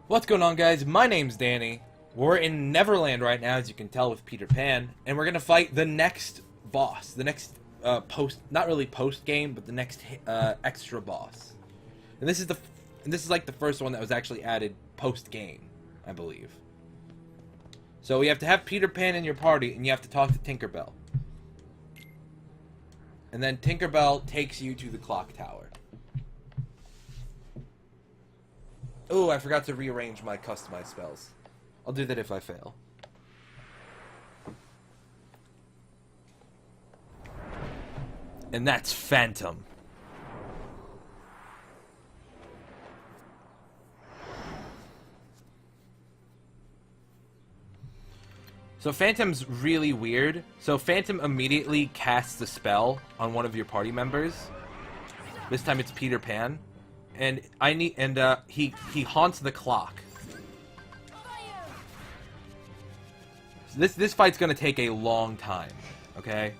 What's going on, guys? My name's Danny. We're in Neverland right now, as you can tell with Peter Pan, and we're gonna fight the next boss, the next not really post game, but the next extra boss. And this is like the first one that was actually added post game, I believe. So you have to have Peter Pan in your party, and you have to talk to Tinkerbell. And then Tinkerbell takes you to the clock tower. Oh, I forgot to rearrange my customized spells. I'll do that if I fail. And that's Phantom. So Phantom's really weird. So Phantom immediately casts a spell on one of your party members. This time it's Peter Pan. And he haunts the clock. So this fight's gonna take a long time, okay?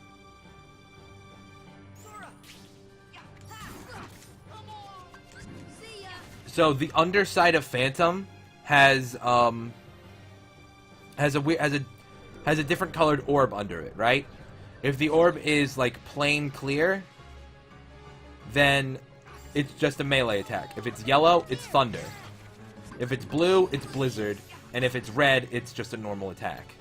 So the underside of Phantom has a different colored orb under it, right? If the orb is like plain clear, then it's just a melee attack. If it's yellow, it's thunder. If it's blue, it's blizzard. And if it's red, it's just a normal attack.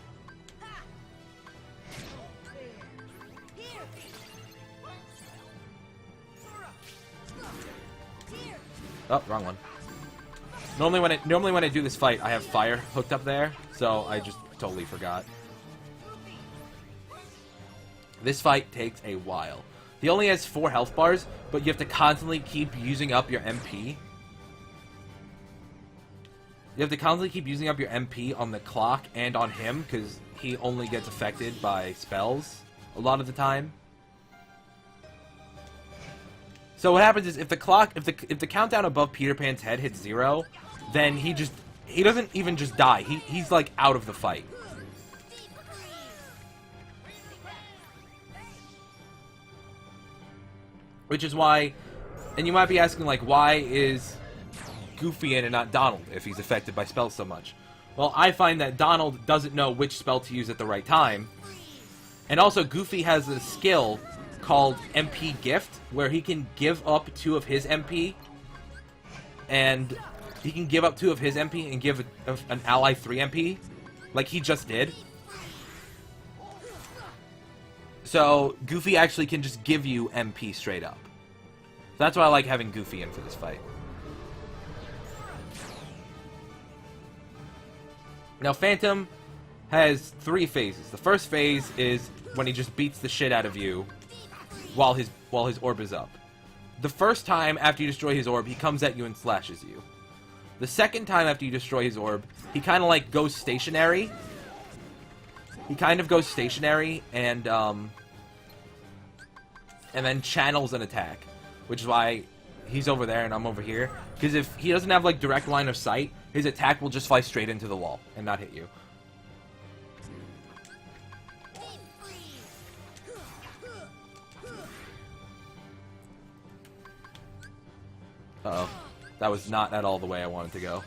Oh, wrong one. Normally when I do this fight, I have fire hooked up there, so I just totally forgot. This fight takes a while. He only has 4 health bars, but you have to constantly keep using up your MP. You have to constantly keep using up your MP on the clock and on him, because he only gets affected by spells a lot of the time. So what happens is if the countdown above Peter Pan's head hits 0, then he doesn't even just die. He's like out of the fight. Which is why, and you might be asking, like, why is Goofy in and not Donald if he's affected by spells so much? Well, I find that Donald doesn't know which spell to use at the right time. And also, Goofy has a skill called MP Gift, where he can give up 2 of his MP, and he can give up 2 of his MP and give an ally 3 MP, like he just did. So, Goofy actually can just give you MP straight up. That's why I like having Goofy in for this fight. Now, Phantom has 3 phases. The first phase is when he just beats the shit out of you while his orb is up. The first time after you destroy his orb, he comes at you and slashes you. The second time after you destroy his orb, he kind of like goes stationary. He kind of goes stationary and then channels an attack, which is why he's over there and I'm over here. Because if he doesn't have like direct line of sight, his attack will just fly straight into the wall and not hit you. Uh-oh. That was not at all the way I wanted to go.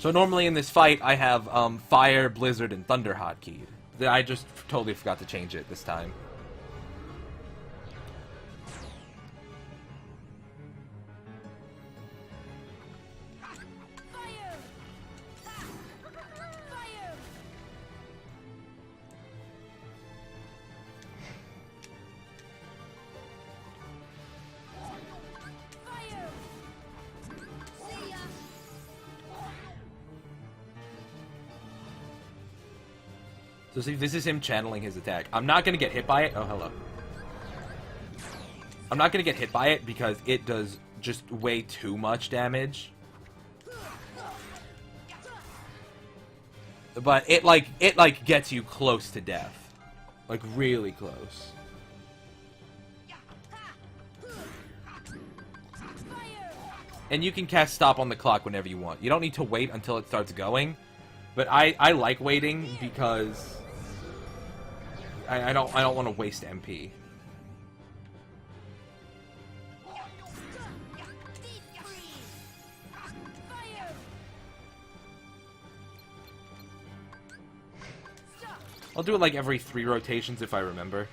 So normally in this fight, I have Fire, Blizzard, and Thunder hotkeyed. I just totally forgot to change it this time. So see, this is him channeling his attack. I'm not going to get hit by it. Oh, hello. I'm not going to get hit by it because it does just way too much damage. But it gets you close to death. Like, really close. And you can cast Stop on the clock whenever you want. You don't need to wait until it starts going. But I like waiting because I don't want to waste MP. I'll do it like every 3 rotations if I remember.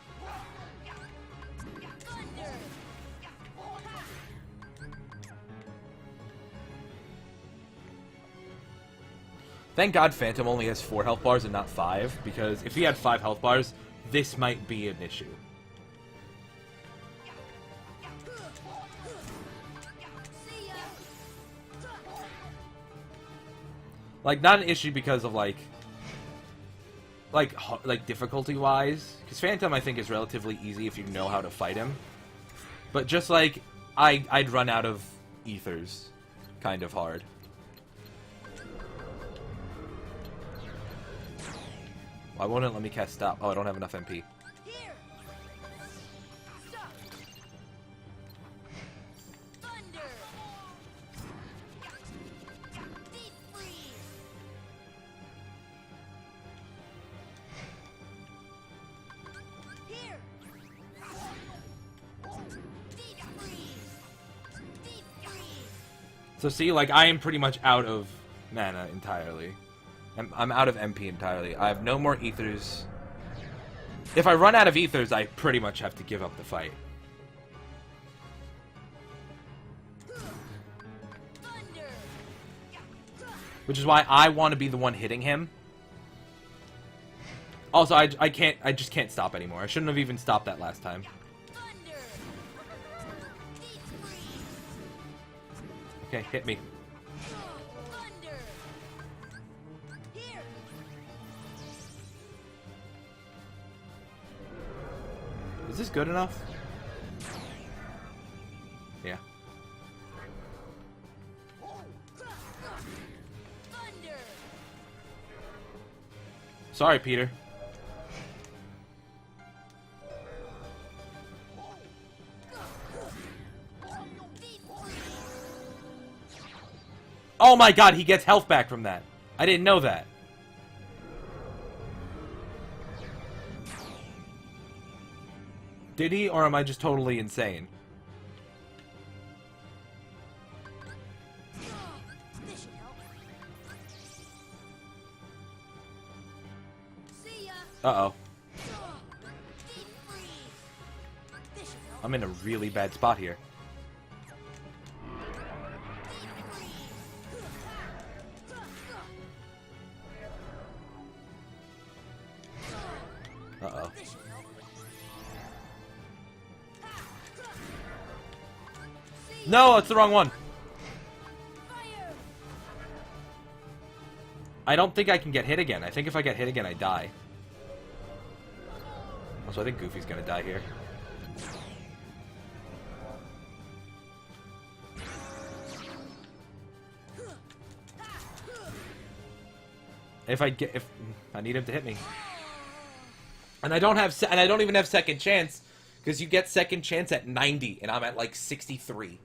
Thank God Phantom only has 4 health bars and not 5, because if he had 5 health bars, this might be an issue. Like, not an issue because of, like difficulty-wise. Because Phantom, I think, is relatively easy if you know how to fight him. But just, like, I'd run out of ethers kind of hard. Why won't it let me cast Stop? Oh, I don't have enough MP. So see, like, I am pretty much out of mana entirely. I'm out of MP entirely. I have no more ethers. If I run out of ethers, I pretty much have to give up the fight. Which is why I want to be the one hitting him. Also, I just can't stop anymore. I shouldn't have even stopped that last time. Okay, hit me. Is this good enough? Yeah. Sorry, Peter. Oh my god, he gets health back from that. I didn't know that. Did he, or am I just totally insane? Uh-oh. I'm in a really bad spot here. Uh-oh. No, it's the wrong one. I don't think I can get hit again. I think if I get hit again, I die. Also, I think Goofy's gonna die here. If I need him to hit me. And I don't even have second chance, because you get second chance at 90, and I'm at like 63.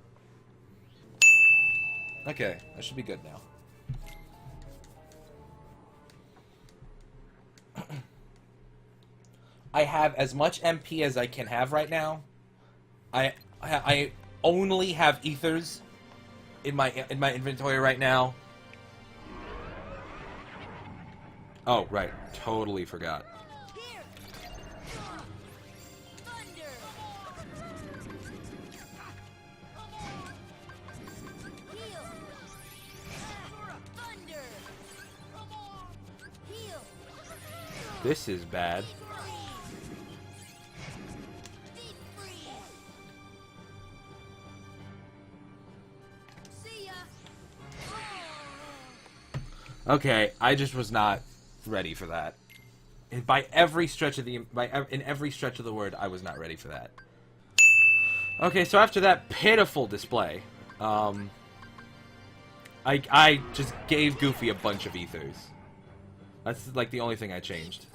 Okay, that should be good now. I have as much MP as I can have right now. I only have ethers in my inventory right now. Oh, right. Totally forgot. This is bad. Okay, I just was not ready for that. And by every stretch of in every stretch of the word, I was not ready for that. Okay, so after that pitiful display, I just gave Goofy a bunch of ethers. That's like the only thing I changed.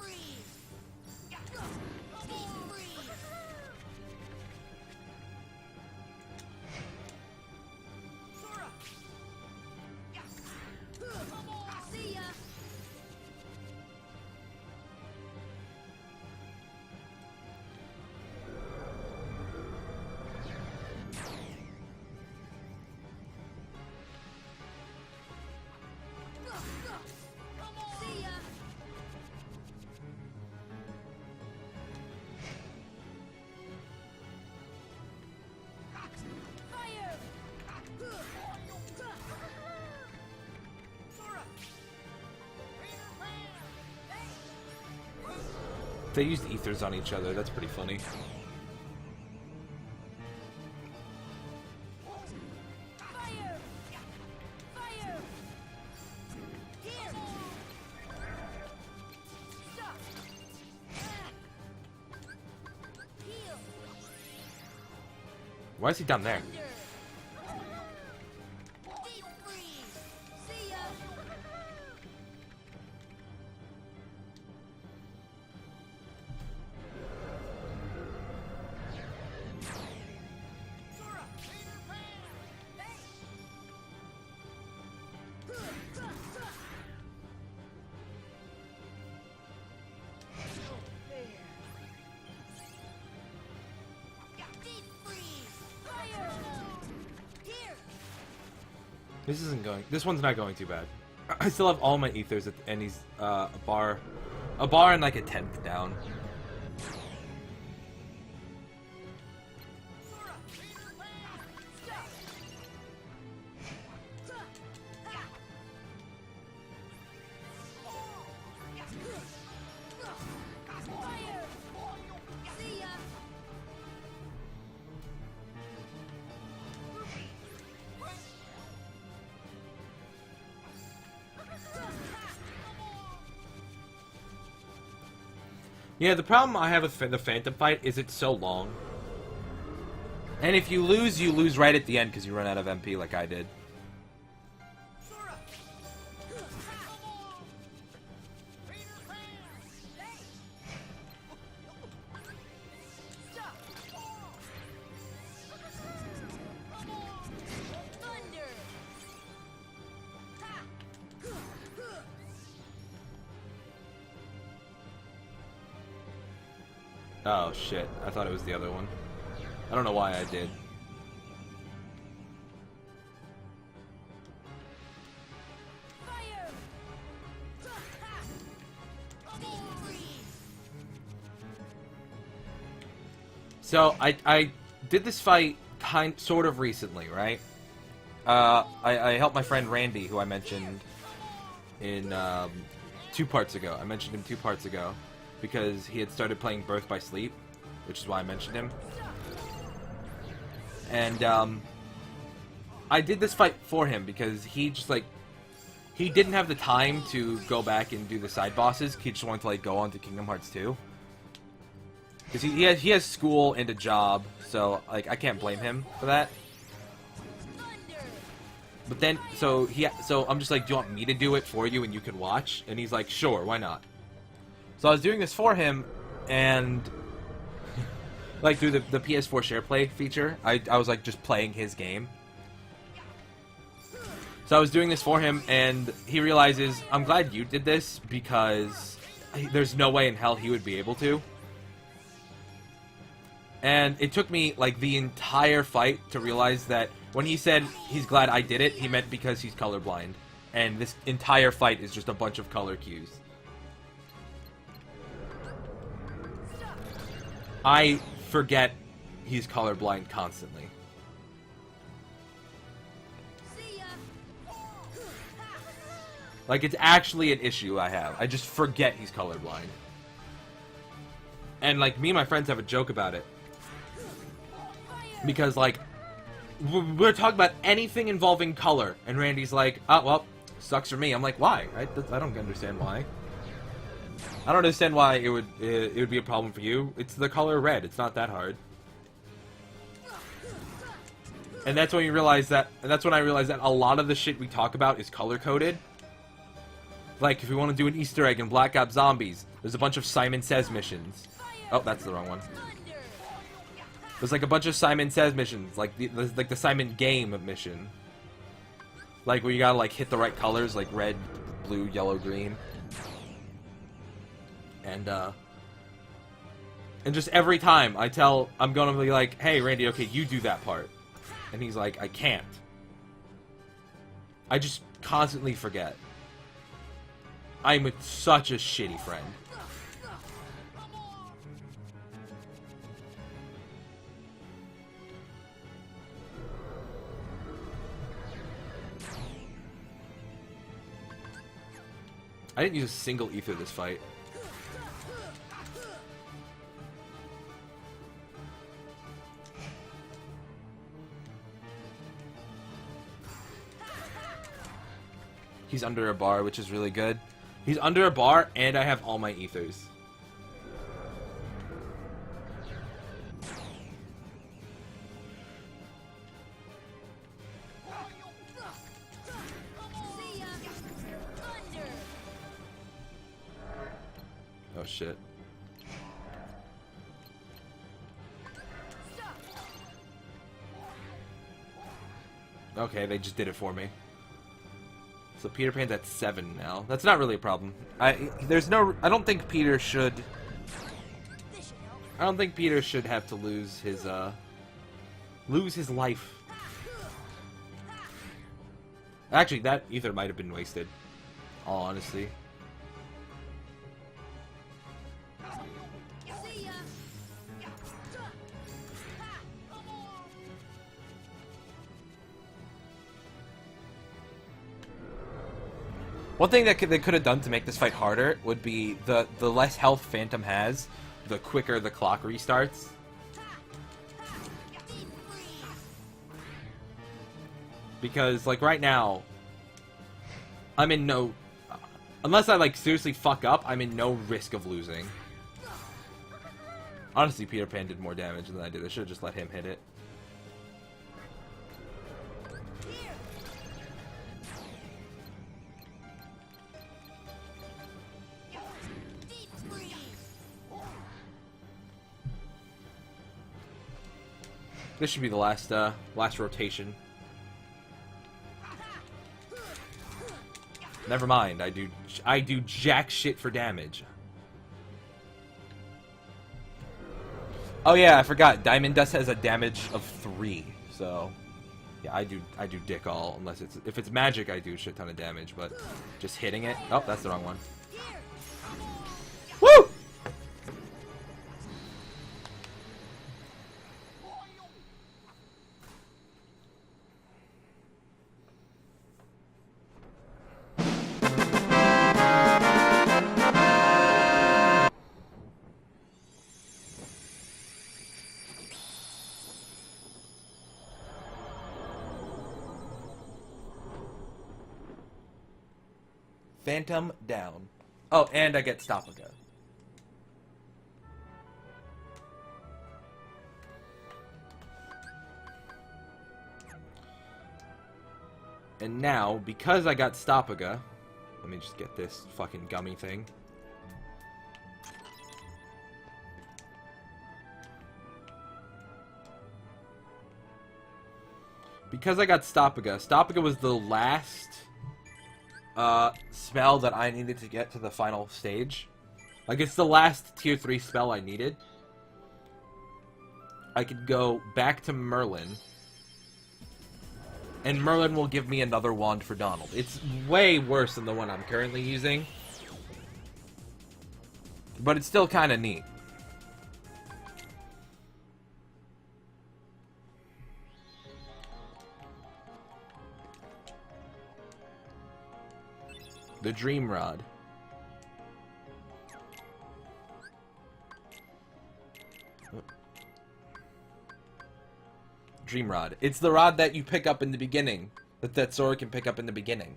They used ethers on each other. That's pretty funny. Why is he down there? This isn't going. This one's not going too bad. I still have all my ethers, and he's a bar and like a 10th down. Yeah, the problem I have with the Phantom fight is it's so long. And if you lose right at the end because you run out of MP like I did. Oh shit, I thought it was the other one. I don't know why I did. So I did this fight sort of recently, right? I helped my friend Randy, who I mentioned in 2 parts ago. I mentioned him 2 parts ago. Because he had started playing Birth by Sleep, which is why I mentioned him. And I did this fight for him because he just he didn't have the time to go back and do the side bosses. He just wanted to go on to Kingdom Hearts 2. Because he has school and a job, so I can't blame him for that. But then so I'm just like, do you want me to do it for you and you can watch? And he's like, sure, why not? So I was doing this for him, and through the PS4 Share Play feature, I was just playing his game. So I was doing this for him, and he realizes, I'm glad you did this, because there's no way in hell he would be able to. And it took me, the entire fight to realize that when he said he's glad I did it, he meant because he's colorblind. And this entire fight is just a bunch of color cues. I forget he's colorblind constantly. It's actually an issue I have. I just forget he's colorblind. And, me and my friends have a joke about it. Because, we're talking about anything involving color. And Randy's like, oh, well, sucks for me. I'm like, why? I don't understand why. I don't understand why it would be a problem for you. It's the color red. It's not that hard. And that's when you realize that. And that's when I realized that a lot of the shit we talk about is color coded. If we want to do an Easter egg in Black Ops Zombies, there's a bunch of Simon Says missions. Oh, that's the wrong one. There's a bunch of Simon Says missions, the Simon Game mission. Where you gotta hit the right colors, red, blue, yellow, green. And just every time I'm gonna be like, hey Randy, okay, you do that part. And he's like, I can't. I just constantly forget. I'm such a shitty friend. I didn't use a single ether this fight. He's under a bar, which is really good. He's under a bar, and I have all my ethers. Oh shit. Okay, they just did it for me. So Peter Pan's at 7 now. That's not really a problem. I don't think Peter should... I don't think Peter should have to lose his life. Actually, that ether might have been wasted. All honesty. One thing that they could have done to make this fight harder would be the less health Phantom has, the quicker the clock restarts. Because, like, right now, I'm in no... Unless I, like, seriously fuck up, I'm in no risk of losing. Honestly, Peter Pan did more damage than I did. I should have just let him hit it. This should be the last rotation. Never mind. I do jack shit for damage. Oh yeah, I forgot. Diamond Dust has a damage of 3. So yeah, I do dick all unless if it's magic, I do a shit ton of damage. But just hitting it. Oh, that's the wrong one. Woo! Phantom down. Oh, and I get Stopaga. And now, because I got Stopaga, let me just get this fucking gummy thing. Because I got Stopaga, Stopaga was the last spell that I needed to get to the final stage. Like, it's the last tier 3 spell I needed. I could go back to Merlin, and Merlin will give me another wand for Donald. It's way worse than the one I'm currently using, but it's still kind of neat. The Dream Rod. Dream Rod. It's the rod that you pick up in the beginning. That Sora can pick up in the beginning.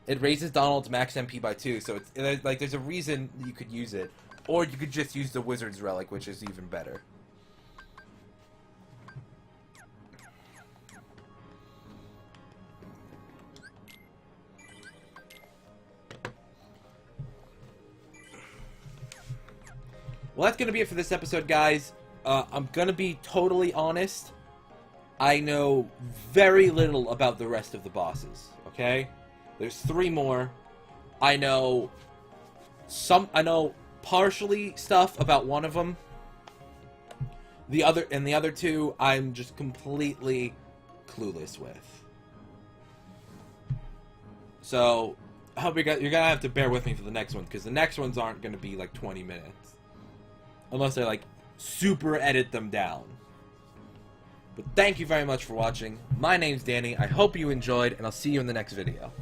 It raises Donald's max MP by 2, so it's like there's a reason you could use it. Or you could just use the Wizard's Relic, which is even better. Well, that's going to be it for this episode, guys. I'm going to be totally honest. I know very little about the rest of the bosses, okay? There's 3 more. I know partially stuff about one of them. The other 2, I'm just completely clueless with. So, I hope you're going to have to bear with me for the next one, because the next ones aren't going to be like 20 minutes. Unless I, like, super edit them down. But thank you very much for watching. My name's Danny. I hope you enjoyed, and I'll see you in the next video.